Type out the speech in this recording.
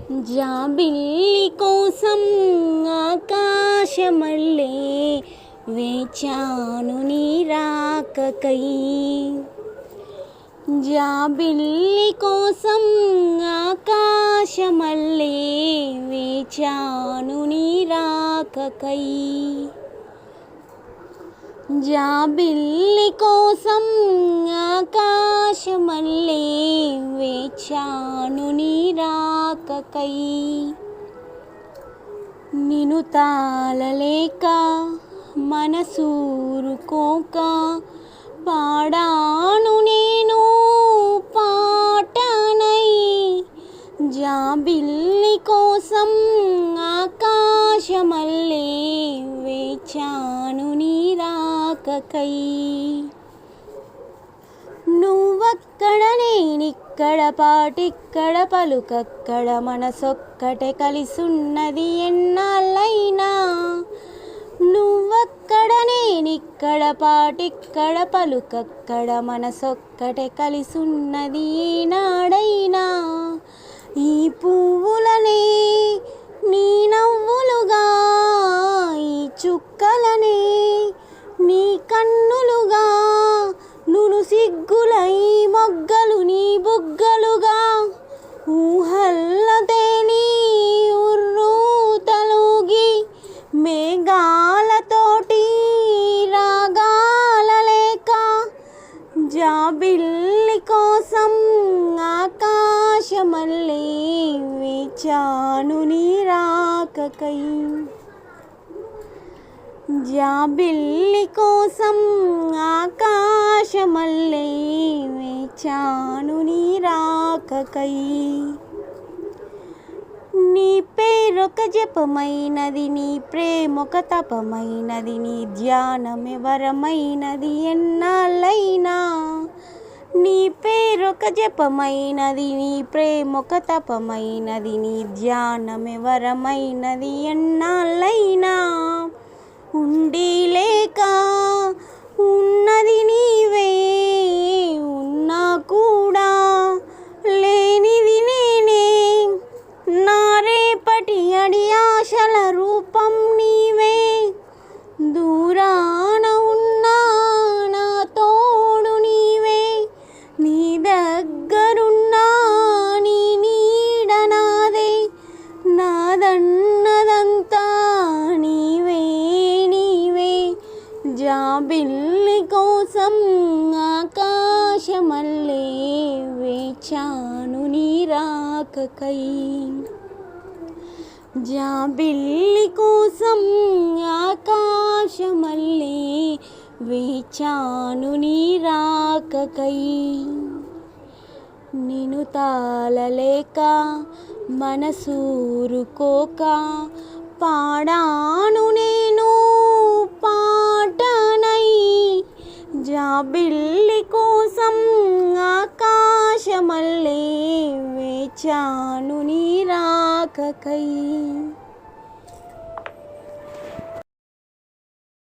జాబిల్లి కోసం ఆకాశమల్లే వేచాను నీ రాకకై. జాబిల్లి కోసం ఆకాశమల్లే వేచాను నీ రాకకై. జాబిల్లి కోసం ఆకాశమల్లే వేచాను నీ రాకకై. నిన్ను తాళలేక మనసూరుకోక పాడాను నేను పాటనై. జాబిల్లి కోసం ఆకాశమల్లే వేచాను నీ రాకకై. నువ్వక్కడ నేనిక్కడ పాటిక్కడ పలుకక్కడ మనసొక్కటే కలిసున్నది ఎన్నాళ్ళైనా. నువ్వక్కడ నేనిక్కడ పాటిక్కడ పలుకక్కడ మనసొక్కటే కలిసున్నది ఏనాడైనా. ఈ పువ్వులనే నీ నవ్వులుగా, ఈ చుక్కలనే నీ కన్నులుగా, నును సిగ్గులై మొగ్గలు నీ బుగ్గలుగా, ఊహల్లతేని ఉర్రూ తలూగి మేఘాలతోటి రాగాల లేక. జాబిల్లి కోసం ఆకాశమల్లే వేచాను నీ రాకకై. జాబిల్లి కోసం ఆకాశమల్లే వేచాను నీ రాకకై. నీ పేరొక జపమైనది, నీ ప్రేమొక తపమైనది, నీ ధ్యానమే వరమైనది ఎన్నాళ్ళైనా. నీ పేరొక జపమైనది, నీ ప్రేమొక తపమైనది, నీ ధ్యానమే వరమైనది ఎన్నాళ్ళైనా. ఉండి లేక ఉన్నది నీవే, ఉన్నా కూడా లేనిది నేనే. నా రేపటి అడి ఆశల రూపం నీవే. దూరాన ఉన్నా నా తోడు నీవే, నీ దగ్గరున్నా నీ నీడ నాదే. నాదన్నదంతా నీవే నీవే. జాబిల్లి కోసం ఆకాశమల్లే వేచాను నీ రాకకై. జాబిల్లి కోసం ఆకాశమల్లే వేచాను నీ రాకకై. నిన్ను తాళలేక మనసూరుకోక పాడాను నేను పాటనై. జాబిల్లి కోసం ఆకాశమల్లే వేచాను నీ రాకకై.